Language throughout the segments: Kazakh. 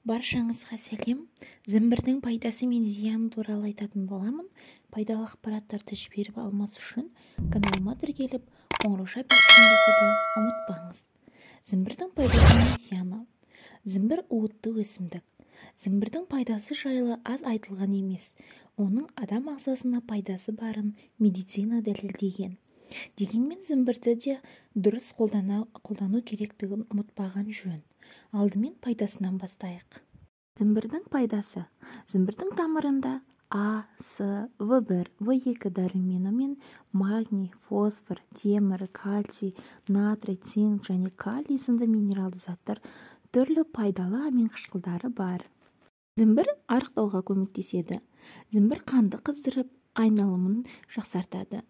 Баршаңызға сәлем. Зімбірдің пайдасы мен зияны туралы айтатын боламын. Пайдалы ақпараттарды жіберіп алмас үшін каналыма тіркеліп, қоңырауша белгісін басуды ұмытпаңыз. Зімбірдің пайдасы мен зияны. Зімбір уытты өсімдік. Зімбірдің пайдасы жайлы аз айтылған емес. Оның адам ағзасына пайдасы барын медицина дәлелдеген. Дегенмен зімбірді де дұрыс қолдану керектігін ұмытпаған жөн. Алдымен пайдасынан бастайық. Зімбірдің пайдасы. Зімбірдің тамырында А, С, В1, В2 дәрумені мен магний, фосфор, темір, кальций, натрий, цинк және калий сынды минералды заттар, түрлі пайдалы амин қышқылдары бар. Зімбір арықтауға көмектеседі. Зімбір қанды қыздырып, айналымын жақсартады.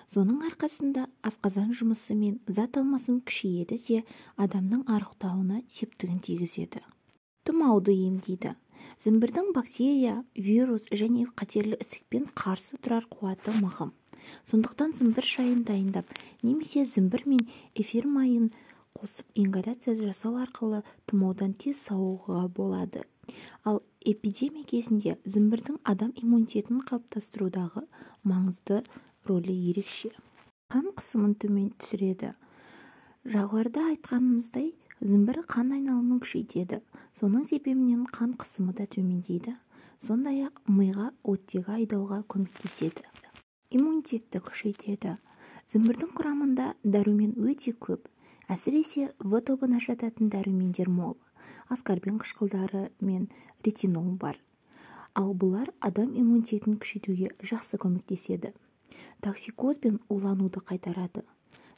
Соның арқасында асқазан жұмысы мен зат алмасын күшейеді де адамның арықтауына септігін тигізеді. Тұмауды емдейді. Зімбірдің бактерия, вирус және қатерлі ісікпен қарсы тұрар қуаты мығым. Сондықтан зімбір шайын дайындап, немесе зімбір мен эфир майын қосып ингаляция жасау арқылы тұмаудан тез сауығуға болады. Ал эпидемия кезінде зімбірдің адам иммунитетін қалыптастырудағы маңызды рөлі ерекше. Қан қысымын төмен түсіреді. Жоғарыда айтқанымыздай, зімбір қан айналымын күшейтеді. Соның себебінен қан қысымы да төмендейді. Сондай-ақ миға оттегі айдауға көмектеседі. Иммунитетті күшейтеді. Зімбірдің құрамында дәрумен өте көп. Әсіресе В тобына жататын дәрумендер мол. Аскорбин қышқылдары мен ретинол бар. Ал бұлар адам иммунитетін күшейтуге жақсы көмектеседі. Токсикоз бен улануды қайтарады.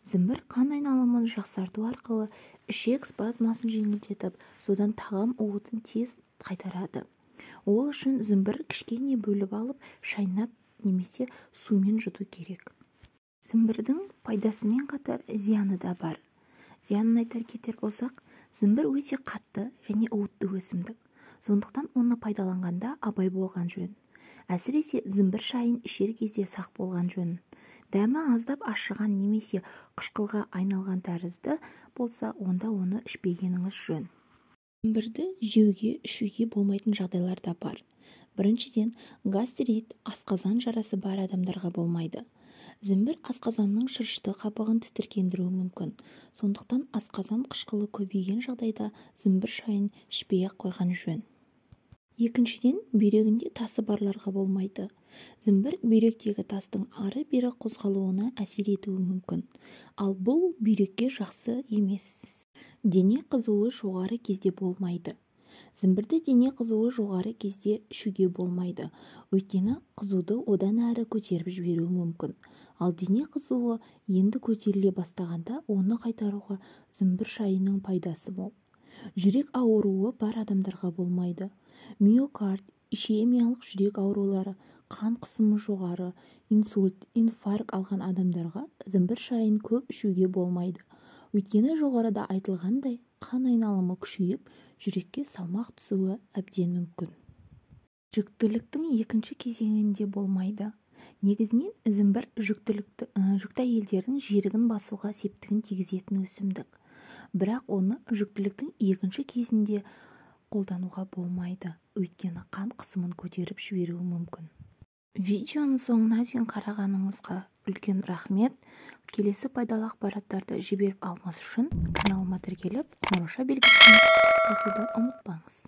Зімбір қан айналымын жақсарту арқылы ішек спазмасын жеңілдетіп, содан тағам уытын тез қайтарады. Ол үшін зімбір кішкене бөліп алып, шайнап немесе сумен жұту керек. Зімбірдің пайдасымен қатар зияны да бар. Зиянын айтар кетер болсақ, зімбір өте қатты және уытты өсімдік. Сондықтан оны пайдаланғанда абай болған жөн. Әсіресе зімбір шайын ішер кезде сақ болған жөн. Дәмі аздап ашыған немесе қышқылға айналған тәрізді болса, онда оны ішпегеніңіз жөн. Зімбірді жеуге, ішуге болмайтын жағдайлар да бар. Біріншіден, гастрит, асқазан жарасы бар адамдарға болмайды. Зімбір асқазанның шырышты қабығын тітіркендіруі мүмкін. Сондықтан асқазан қышқылы көбейген жағдайда зімбір шайын ішпей-ақ қойған жөн. Екіншіден, бүйрегінде тасы барларға болмайды. Зімбір бүйректегі тастың ары-бері қозғалуына әсер етуі мүмкін. Ал бұл бүйрекке жақсы емес. Дене қызуы жоғары кезде болмайды. Зімбірді дене қызуы жоғары кезде ішуге болмайды. Өйткені қызуды одан әрі көтеріп жіберуі мүмкін. Ал дене қызуы енді көтеріле бастағанда оны қайтаруға зімбір шайының пайдасы мол. Жүрек ауруы бар адамдарға болмайды. Миокард, ишемиялық жүрек аурулары, қан қысымы жоғары, инсульт, инфаркт алған адамдарға зімбір шайын көп ішуге болмайды. Өйткені жоғарыда айтылғандай, қан айналымы күшейіп, жүрекке салмақ түсуі әбден мүмкін. Жүктіліктің екінші кезеңінде болмайды. Негізінен зімбір жүкті әйелдердің жерігін басуға септігін тигізетін өсімдік. Бірақ оны жүктіліктің екінші кезінде қолдануға болмайды. Өйткені қан қысымын көтеріп жіберуі мүмкін. Видеоны соңына дейін қарағаныңызға үлкен рахмет. Келесі пайдалы ақпараттарды жіберіп алмас үшін каналыма тіркеліп, қоңырауша белгісін басуды ұмытпаңыз.